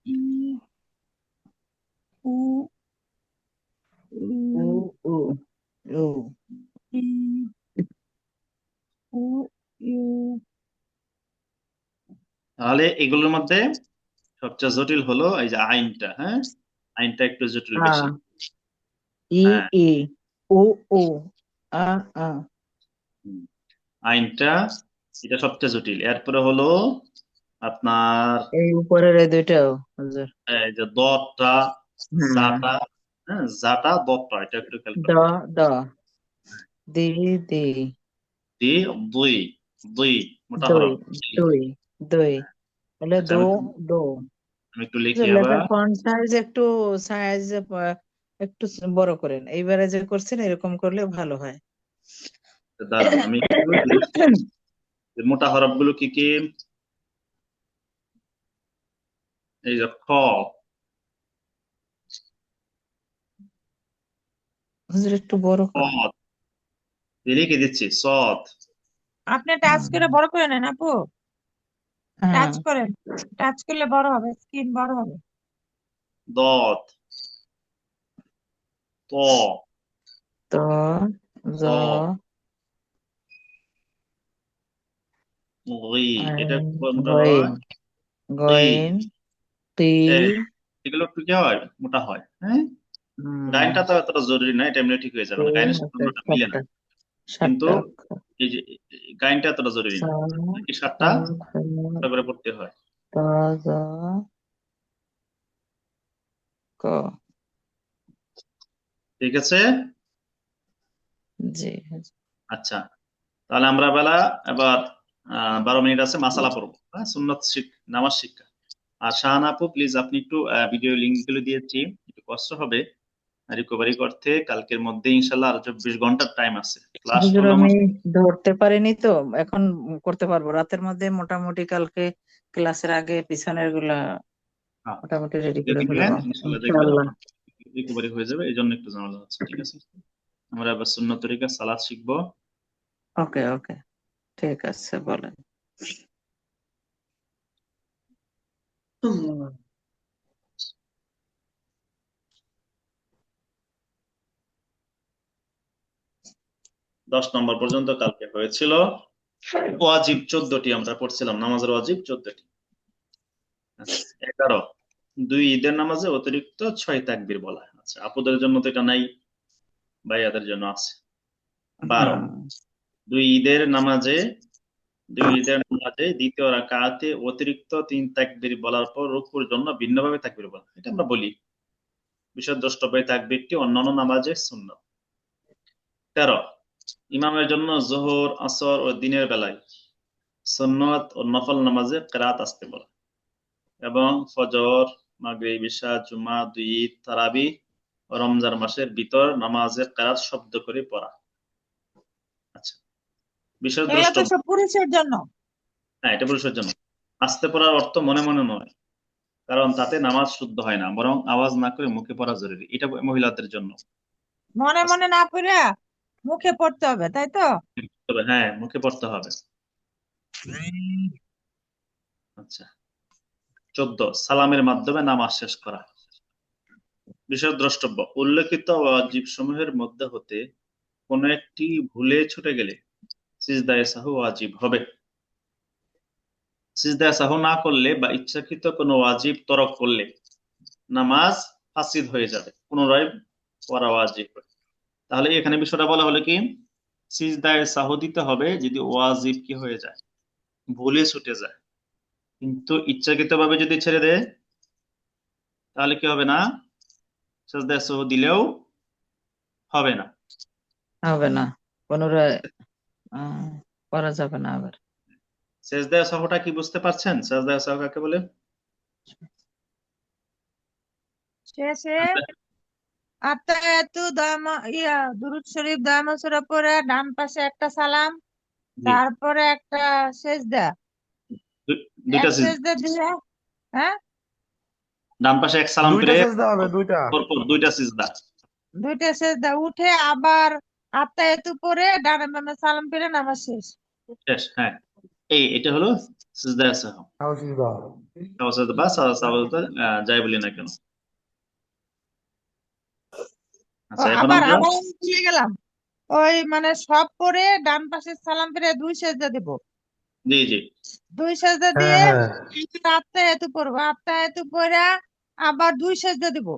ই উ উ ই উ উ ই উ ইউ তাহলে এগুলোর মধ্যে সবচেয়ে জটিল হলো এই যে আইনটা। হ্যাঁ, আইনটা একটু জটিল আ বেশি। ই হ্যাঁ, ই ও ও আ আ হুম, আইনটা এটা সবচেয়ে জটিল। এরপরে হলো আপনার এই উপরের এই দুইটাও হুজুর। এই যে দটা হ্যাঁ জাটা। হ্যাঁ, জাটা দটা, এটা একটু খেয়াল দ করবেন। দ দি দি দি দুই দুই মোটা দুই হরফ। দুই দুই হলে আচ্ছা, দো আমি দো আমি একটু লিখি লেখার আবার। ফন্ট সাইজ একটু সাইজ একটু বড় করেন, এইবারে যে করছেন এরকম করলে ভালো হয়। দাঁড়ান, আমি একটু লিখি। মোটা হরফ গুলো কি কি? এই যে খ, হুজুর একটু বড় করেন। সদ, লিখে দিচ্ছি সদ, আপনি টাচ করে বড় করে নেন আপু, হ্যাঁ টাচ করেন, টাচ করলে বড় হবে, স্ক্রিন বড় হবে। দদ, ত, ত জ জ, রি, এটা কোনটা হয়? গইন রি, গইন তি এগুলো একটু কি হয়, মোটা হয়। হ্যাঁ, গাইনটা তো এতটা জরুরি না, এটা এমনি ঠিক হয়ে যাবে, গাইনের সাথে অন্যটা মিলে না, কিন্তু সাতটা অক্ষর। এই যে গাইনটা এতটা জরুরি স না, এই সাতটা করে পড়তে হয়। ত জ ক। ঠিক আছে। জি আচ্ছা, তাহলে আমরা এবার 12 মিনিট আছে, মাসালা পড়বো, হ্যাঁ, সুন্নত নামাজ শিক্ষা। আর শাহান আপু প্লিজ, আপনি একটু ভিডিও লিঙ্ক গুলো দিয়েছি, একটু কষ্ট হবে রিকভারি করতে, কালকের মধ্যে ইনশাল্লাহ আর 24 ঘন্টার টাইম আছে, ক্লাস তো হুজুর, আমি নামাজ। ধরতে পারিনি তো, এখন করতে পারবো রাতের মধ্যে মোটামুটি, কালকে ক্লাসের আগে পিছনের গুলা হ্যাঁ, মোটামুটি রেডি যদি করে দিলেন ফেলবো ইনশাল্লাহ দেখবেন ইনশাআল্লাহ। আপনার রিকভারি হয়ে যাবে, এই জন্য একটু জানালা হচ্ছে। ঠিক আছে, আমরা এবার সুন্নত তরিকা সালাত শিখবো। ওকে ওকে, ঠিক আছে, বলেন। 10 নম্বর পর্যন্ত কালকে হয়েছিল। ওয়াজিব 14টি আমরা পড়ছিলাম, নামাজের ওয়াজিব 14টি। 11, 2 ঈদের নামাজে অতিরিক্ত 6 তাকবীর বলা। আচ্ছা, আপুদের জন্য তো এটা নাই, ভাইয়াদের জন্য আছে। 12, হ্যাঁ 2 ঈদের নামাজে দ্বিতীয় রাকাতে অতিরিক্ত 3 তাকবীর বলার পর রুকুর জন্য ভিন্নভাবে তাকবীর বলা, এটা আমরা বলি। বিশেষ দ্রষ্টব্য এই তাকবীরটি অন্যান্য নামাজের সুন্নাত। 13, ইমামের জন্য যোহর, আসর ও দিনের বেলায় সুন্নাত ও নফল নামাজে কিরাত আসতে বলা, এবং ফজর, মাগরিব, ইশা, জুমা, 2 ঈদ, তারাবি ও রমজান মাসের ভিতর নামাজে কিরাত শব্দ করে পড়া। আচ্ছা, বিশেষ এগুলো তো দ্রষ্টব্য, সব পুরুষের জন্য। হ্যাঁ, এটা পুরুষের জন্য। আস্তে পড়ার অর্থ মনে মনে নয়, কারণ তাতে নামাজ শুদ্ধ হয় না, বরং আওয়াজ না করে মুখে পড়া জরুরি, এটা মহিলাদের জন্য। মনে মনে না পড়ে মুখে পড়তে হবে, তাই তো? তবে হ্যাঁ, মুখে পড়তে হবে। আচ্ছা, 14, সালামের মাধ্যমে নামাজ শেষ করা। বিশেষ দ্রষ্টব্য, উল্লেখিত ওয়াজিব সমূহের মধ্যে হতে কোন একটি ভুলে ছুটে গেলে সিজদায়ে সাহু ওয়াজিব হবে। সিজদায়ে সাহু না করলে বা ইচ্ছাকৃত কোনো ওয়াজিব তরক করলে নামাজ ফাসিদ হয়ে যাবে, পুনরায় পড়া ওয়াজিব। তাহলে এখানে বিষয়টা বলা হলো কি, সিজদায়ে সাহু দিতে হবে যদি ওয়াজিব কি হয়ে যায়, ভুলে ছুটে যায়। কিন্তু ইচ্ছাকৃত ভাবে যদি ছেড়ে দেয় তাহলে কি হবে না, সিজদায়ে সাহু দিলেও হবে না। হবে না, পুনরায় করা যাবে না আবার। সিজদায়ে সাহুটা কি বুঝতে পারছেন? সিজদায়ে সাহু কাকে বলে? শেষে আত্তায়াতু দুরূদ শরীফ দয়ামসুরা পড়ে ডান পাশে একটা সালাম, জি, তারপরে একটা সেজদা, দুইটা এক সিজদা, সেজদা দিয়ে, হ্যাঁ, ডান পাশে এক সালাম দুইটা ফিরে সেজদা হবে, দুইটা। পরপর 2টা সিজদা। দুইটা সেজদা উঠে আবার আত্তায়াতু পড়ে ডানে বামে সালাম ফিরে নামাজ শেষ। শেষ, হ্যাঁ, এটা হলো সিজদায়ে সাহু। তাও সেজদা। সাহু বা সাহু, যাই বলি না কেন। ও, আচ্ছা, এখন আবার আমরা, আবার আমি ভুলে গেলাম, ওই মানে সব পড়ে ডান পাশে সালাম ফিরে দুই সেজদা দিব, জি জি দুই সেজদা হ্যাঁ দিয়ে হ্যাঁ আত্তায়াতু পড়বো, আত্তায়াতু পড়ে আবার দুই সেজদা দিব।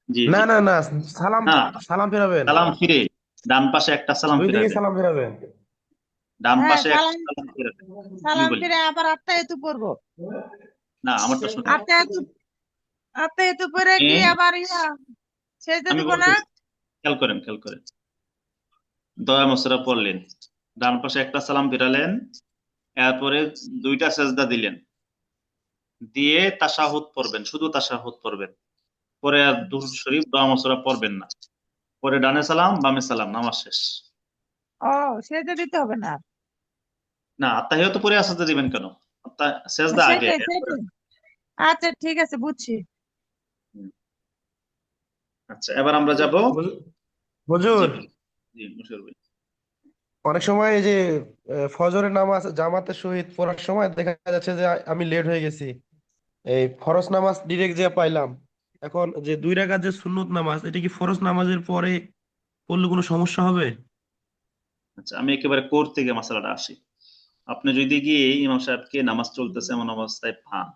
জি না জি না না, সালাম, না, সালাম ফেরাবেন, সালাম ফিরে ডান পাশে একটা সালাম দুই দিকে ফিরাবে, সালাম ফেরাবেন। ডান হ্যাঁ, পাশে একটা সালাম সালাম ফিরাবে। আমি সালাম বলি, ফিরে আবার আত্তায়াতু পড়বো, না আমারটা শুনে, আত্তায়াতু আত্তায়াতু পড়ে কি আবার সেজদা আমি দিব না? বলতেছি, খেয়াল করেন খেয়াল করেন, দয়া মসরা পড়লেন, ডান পাশে একটা সালাম ফিরালেন, এরপরে 2টা সেজদা দিলেন, দিয়ে তাশাহুদ পড়বেন, শুধু তাশাহুদ পড়বেন, পরে আর দুরূদ শরীফ দোয়া মসরা পড়বেন না, পরে ডানে সালাম বামে সালাম, নামাজ শেষ। ও, সেজদা দিতে হবে না। না, আত্তাহিয়াতু পরে সাজদা দিবেন কেন? সেজদা আগে, সেটাই সেটাই আচ্ছা ঠিক আছে, বুঝছি। আচ্ছা, এবার আমরা যাব। হুজুর, জি জি মুশারফ ভাই। অনেক সময় এই যে ফজরের নামাজ জামাতের সহিত পড়ার সময় দেখা যাচ্ছে যে আমি লেট হয়ে গেছি, এই ফরজ নামাজ ডিরেক্ট যে পাইলাম। এখন যে 2 রাকাত যে সুন্নত নামাজ, এটা কি ফরজ নামাজের পরে পড়লে কোনো সমস্যা হবে? আচ্ছা, আমি একেবারে কোর থেকে মশলাটা আসি। আপনি যদি গিয়ে ইমাম সাহেবকে নামাজ চলতেছে এমন অবস্থায় পান,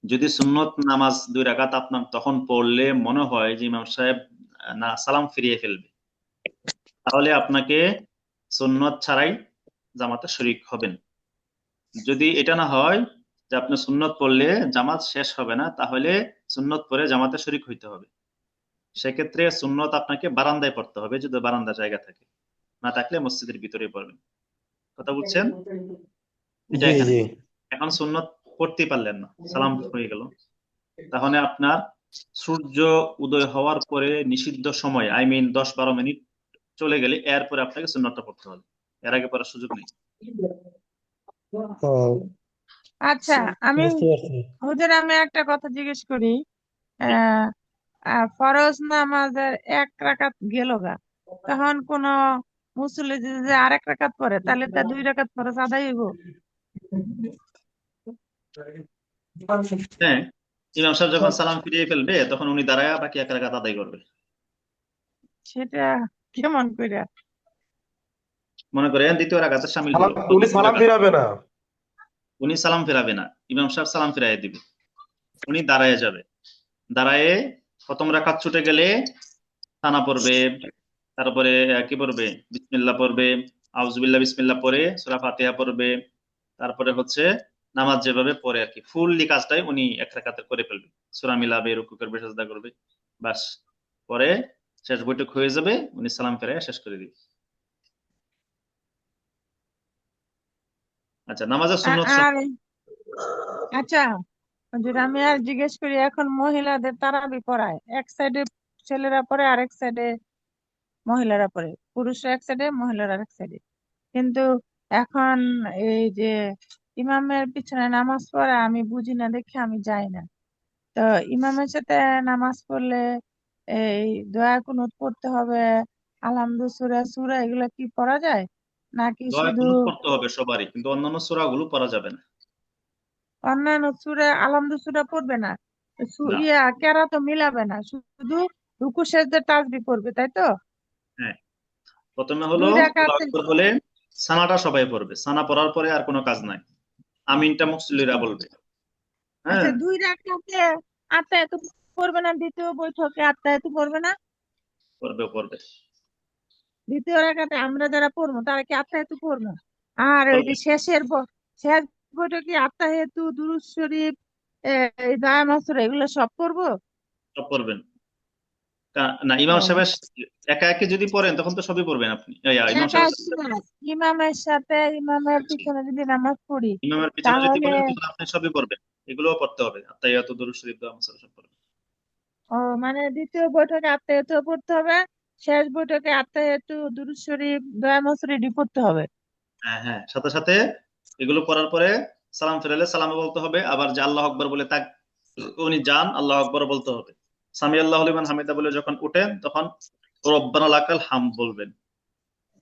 যদি সুন্নত নামাজ 2 রাকাত আপনার তখন পড়লে মনে হয় যে ইমাম সাহেব না সালাম ফিরিয়ে ফেলবে, তাহলে আপনাকে সুন্নত ছাড়াই জামাতে শরীক হবেন। যদি এটা না হয় যে আপনি সুন্নত পড়লে জামাত শেষ হবে না, তাহলে সুন্নত পড়ে জামাতে শরীক হইতে হবে। সেক্ষেত্রে সুন্নত আপনাকে বারান্দায় পড়তে হবে, যদি বারান্দা জায়গা থাকে, না থাকলে মসজিদের ভিতরে পড়বেন। কথা বুঝছেন? এটা জি এখানে জি। এখন সুন্নত পড়তেই পারলেন না, সালাম হয়ে গেল, তাহলে আপনার সূর্য উদয় হওয়ার পরে নিষিদ্ধ সময়, আই মিন 10-12 মিনিট চলে গেলে এরপরে আপনাকে সুন্নতটা পড়তে হবে, এর আগে পড়ার সুযোগ নেই। ও, আচ্ছা, আমি বুঝতে পারছি। হুজুর আমি একটা কথা জিজ্ঞেস করি। জি। আহ ফরজ নামাজের 1 রাকাত গেল গা, তখন কোন মুসল্লি যদি আরেক রাকাত পড়ে, তাহলে তার 2 রাকাত ফরজ আদায় হইব? হ্যাঁ, ইমাম সাহেব যখন সালাম ফিরিয়ে ফেলবে তখন উনি দাঁড়ায় বাকি 1 রাকাত আদায় করবে। সেটা কেমন করে? মনে করেন দ্বিতীয় রাকাতে সামিল হলো, উনি দ্বিতীয় সালাম রাকাত, ফিরাবে না? উনি সালাম ফেরাবে না, ইমাম সাহেব সালাম ফিরাইয়ে দিবে, উনি দাঁড়ায় যাবে, দাঁড়ায়ে প্রথম রাকাত ছুটে গেলে থানা পড়বে, তারপরে কি পড়বে, বিসমিল্লাহ পড়বে, আউযুবিল্লাহ বিসমিল্লাহ পড়ে সূরা ফাতিহা পড়বে, তারপরে হচ্ছে নামাজ যেভাবে পড়ে আর কি ফুললি কাজটাই উনি 1 রাকাতে করে ফেলবে, সূরা মিলাবে, রুকু করবে, সাজদা করবে, বাস, পরে শেষ বৈঠক হয়ে যাবে, উনি সালাম ফেরাইয়া শেষ করে দিবে। আচ্ছা, নামাজের সুন্নত আর আচ্ছা হুজুর, আমি আর জিজ্ঞেস করি, এখন মহিলাদের তারাবি পড়ায়, এক সাইডে ছেলেরা পড়ে, আরেক সাইডে মহিলারা পড়ে, পুরুষরা এক সাইডে, মহিলারা আরেক সাইডে। কিন্তু এখন এই যে ইমামের পিছনে নামাজ পড়া আমি বুঝি না দেখে আমি যাই না। তো ইমামের সাথে নামাজ পড়লে এই দোয়া কুনুত পড়তে হবে, আলহামদু সূরা সূরা এগুলো কি পড়া যায়, নাকি দোয়া শুধু কুনুত করতে হবে সবারই, কিন্তু অন্যান্য সূরাগুলো পড়া যাবে না। অন্যান্য সূরা আলহামদু সূরা পড়বে না? না। কেরাত মিলাবে না, শুধু রুকু সেজদা তাসবিহ পড়বে, তাই তো? হ্যাঁ, প্রথমে হলো দুই আল্লাহু রাকাতে। আকবার বলে সানাটা সবাই পড়বে, সানা পড়ার পরে আর কোনো কাজ নাই, আমিনটা মুসল্লিরা বলবে। আচ্ছা, হ্যাঁ, 2 রাকাতে আত্তাহিয়াতু পড়বে না? দ্বিতীয় বৈঠকে আত্তাহিয়াতু পড়বে না? পড়বে পড়বে দ্বিতীয় রাকাতে আমরা যারা পড়বো তারা কি আত্তাহিয়াতু পড়বো? আর ওই পড়বে যে শেষ বৈঠকে আত্তাহিয়াতু, দুরূদ শরীফ, এই দোয়া মাসুরা এগুলো সব পড়বো? সব পড়বেন। না, ইমাম ও, সাহেব একা একা যদি পড়েন তখন তো সবই পড়বেন আপনি, ইমাম একা সাহেবের একা না, ইমামের পিছনে যদি নামাজ পড়ি, ইমামের পিছনে যদি তাহলে পড়েন তখন আপনি সবই পড়বেন, এগুলোও পড়তে হবে, আত্তাহিয়াতু, দুরূদ শরীফ, দোয়া মাসুরা সব পড়বেন। মানে দ্বিতীয় বৈঠকে আত্তাহিয়াতু পড়তে হবে, শেষ বৈঠকে আত্তাহিয়াতু, দুরূদ শরীফ, দোয়া মাসুরা এটি পড়তে হবে। হ্যাঁ হ্যাঁ, সাথে সাথে এগুলো পড়ার পরে সালাম ফেরালে সালামে বলতে হবে, আবার যে আল্লাহ আকবার বলে তাক উনি যান, আল্লাহ আকবার বলতে হবে। সামি আল্লাহু লিমান হামিদা বলে যখন উঠেন তখন রব্বানা লাকাল হামদ বলবেন,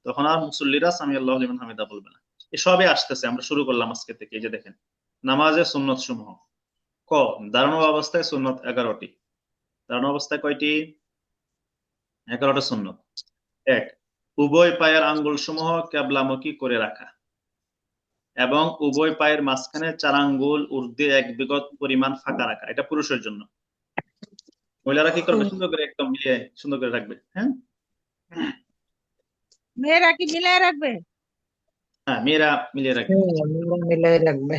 তখন আর মুসল্লিরা সামি আল্লাহু লিমান হামিদা বলবে না। এসবই আসতেছে, আমরা শুরু করলাম আজকে থেকে। এই যে দেখেন, নামাজের সুন্নত সমূহ। ক, দাঁড়ানো অবস্থায় সুন্নত 11টি। দাঁড়ানো অবস্থায় কয়টি? 11টা সুন্নত। 1, উভয় পায়ের আঙ্গুল সমূহ কেবলামুখী করে রাখা এবং উভয় পায়ের মাঝখানে 4 আঙ্গুল ঊর্ধ্বে 1 বিগত পরিমাণ ফাঁকা রাখা। এটা পুরুষের জন্য। মহিলারা কি করবে? সুন্দর করে একদম মিলিয়ে সুন্দর করে রাখবে। হ্যাঁ মেয়েরা কি মিলাই রাখবে? হ্যাঁ, মেয়েরা মিলিয়ে রাখবে। মিলাই রাখবে।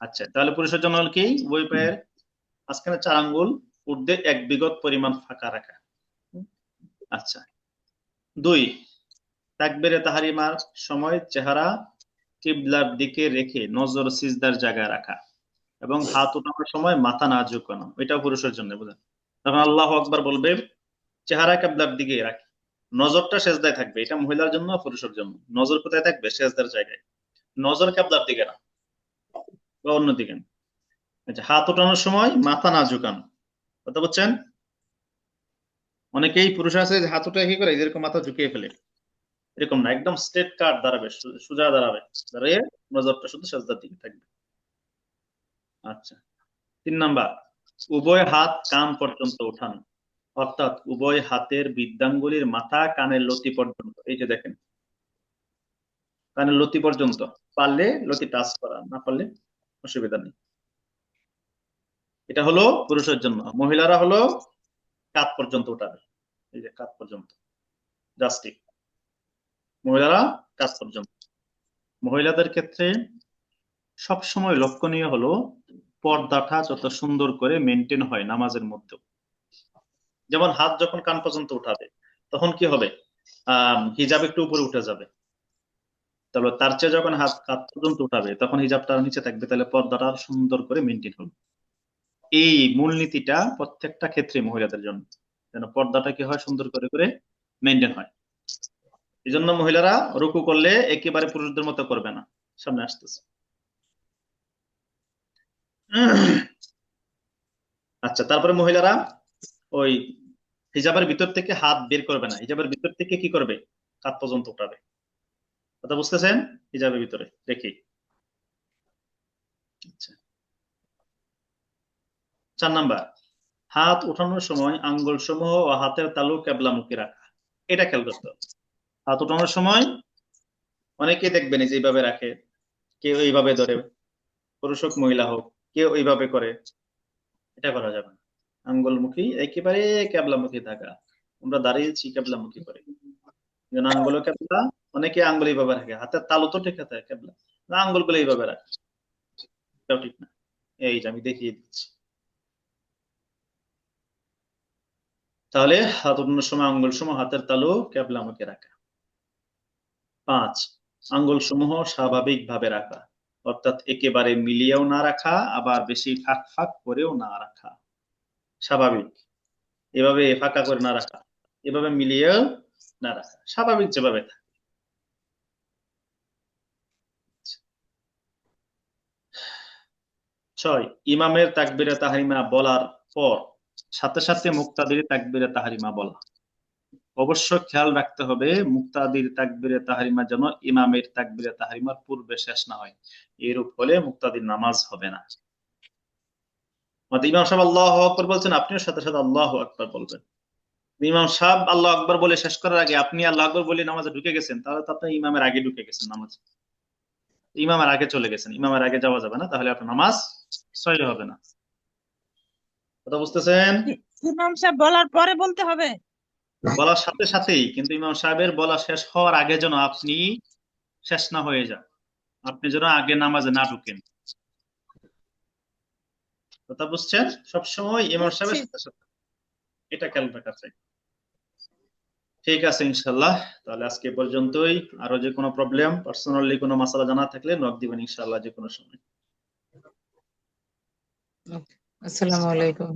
আচ্ছা, তাহলে পুরুষের জন্য হল কি, উভয় পায়ের মাঝখানে 4 আঙ্গুল ঊর্ধ্বে 1 বিগত পরিমাণ ফাঁকা রাখা। আচ্ছা। 2, তাকবীরে তাহরিমার সময় চেহারা কিবলার দিকে রেখে নজর সিজদার জায়গায় রাখা এবং হাত উঠানোর সময় মাথা না ঝুঁকানো। এটাও পুরুষের জন্য, বুঝলেন? তখন আল্লাহু আকবার বলবে, চেহারা কিবলার দিকে রাখি, নজরটা সেজদায় থাকবে। এটা মহিলার জন্য, পুরুষের জন্য। নজর কোথায় থাকবে? সেজদার জায়গায়। নজর কিবলার দিকে না, বা অন্যদিকে না। আচ্ছা, হাত ওঠানোর সময় মাথা না ঝুঁকানো, কথা বুঝছেন? অনেকেই পুরুষ আছে যে হাত উঠে কি করে, এরকম মাথা ঝুঁকিয়ে ফেলে। এরকম না, একদম স্ট্রেট কাট দাঁড়াবে, সোজা দাঁড়াবে, দাঁড়িয়ে নজরটা শুধু সাজদার দিকে থাকবে। আচ্ছা, 3 নাম্বার, উভয় হাত কান পর্যন্ত ওঠানো, অর্থাৎ উভয় হাতের বৃদ্ধাঙ্গুলির মাথা কানের লতি পর্যন্ত। এই যে দেখেন, কানের লতি পর্যন্ত, পারলে লতি টাচ করা, না পারলে অসুবিধা নেই। এটা হলো পুরুষের জন্য। মহিলারা হলো কাঁধ পর্যন্ত উঠাবে, এই যে কাঁধ পর্যন্ত, জাস্ট ঠিক। মহিলারা কাঁধ পর্যন্ত। মহিলাদের ক্ষেত্রে সবসময় লক্ষণীয় হলো পর্দাটা যত সুন্দর করে মেনটেন হয় নামাজের মধ্যে। যেমন হাত যখন কান পর্যন্ত উঠাবে তখন কি হবে, হিজাব একটু উপরে উঠে যাবে। তাহলে তার চেয়ে যখন হাত কাঁধ পর্যন্ত উঠাবে তখন হিজাবটা নিচে থাকবে, তাহলে পর্দাটা সুন্দর করে মেনটেন হবে। এই মূলনীতিটা প্রত্যেকটা ক্ষেত্রে মহিলাদের জন্য, যেন পর্দাটা কি হয়, সুন্দর করে করে মেনটেন হয়। এই জন্য মহিলারা রুকু করলে একেবারে পুরুষদের মতো করবে না, সামনে আসতেছে। আচ্ছা, তারপরে মহিলারা ওই হিজাবের ভিতর থেকে হাত বের করবে না, হিজাবের ভিতর থেকে কি করবে, কাঁধ পর্যন্ত উঠাবে। কথা বুঝতেছেন? হিজাবের ভিতরে দেখি। আচ্ছা, 4 নাম্বার, হাত উঠানোর সময় আঙ্গুল সমূহ ও হাতের তালু কেবলামুখী রাখা। এটা খেয়াল করতে হবে। হাত উঠানোর সময় অনেকে দেখবেন এই যে এইভাবে রাখে, কেউ এইভাবে ধরে, পুরুষ হোক মহিলা হোক, কেউ এইভাবে করে। এটা করা যাবে না। আঙ্গুলমুখী একেবারে কেবলামুখী থাকা। আমরা দাঁড়িয়েছি কেবলামুখী করে, যেন আঙ্গুল কেবলা। অনেকে আঙ্গুল এইভাবে রাখে, হাতের তালু তো ঠিক আছে কেবলা, আঙ্গুল গুলো এইভাবে রাখে, এটাও ঠিক না। এই যে আমি দেখিয়ে দিচ্ছি। তাহলে হাত উঠানোর সময় আঙ্গুল সমূহ হাতের তালু কেবলামুখী রাখা। 5, আঙ্গুল সমূহ স্বাভাবিকভাবে রাখা, অর্থাৎ একেবারে মিলিয়েও না রাখা, আবার বেশি ফাঁক ফাঁক করেও না রাখা। স্বাভাবিক, এভাবে ফাঁকা করে না রাখা, এভাবে মিলিয়েও না রাখা, স্বাভাবিক যেভাবে থাকে। 6, ইমামের তাকবীরে তাহরিমা বলার পর সাথে সাথে মুক্তাদির তাকবীরে তাহরিমা বলা। অবশ্য খেয়াল রাখতে হবে মুক্তাদির তাকবীরে তাহরিমা যেন ইমামের তাকবীরে তাহরিমার পূর্বে শেষ না হয়, এরূপ হলে মুক্তাদির নামাজ হবে না। ইমাম সাহেব আল্লাহু আকবার বলছেন, আপনিও সাথে সাথে আল্লাহু আকবার বলবেন। ইমাম সাহেব আল্লাহু আকবার বলে শেষ করার আগে আপনি আল্লাহু আকবার বলে নামাজে ঢুকে গেছেন, তাহলে তো আপনি ইমামের আগে ঢুকে গেছেন নামাজে, ইমামের আগে চলে গেছেন। ইমামের আগে যাওয়া যাবে না, তাহলে আপনার নামাজ সহিহ হবে না। কথা বুঝতেছেন? ইমাম সাহেব বলার পরে বলতে হবে? বলার সাথে সাথেই, কিন্তু ইমাম সাহেবের বলা শেষ হওয়ার আগে যেন আপনি শেষ না হয়ে যান, আপনি যেন আগে নামাজে না ঢুকেন। কথা বুঝছেন? সবসময় ইমাম সাহেবের সাথে সাথে, এটা খেয়াল রাখা চাই। ঠিক আছে, ইনশাল্লাহ। তাহলে আজকে পর্যন্তই। আরো যে কোনো প্রবলেম, পার্সোনালি কোনো মাসালা জানা থাকলে নক দিবেন ইনশাল্লাহ যে কোনো সময়। আসসালামু আলাইকুম।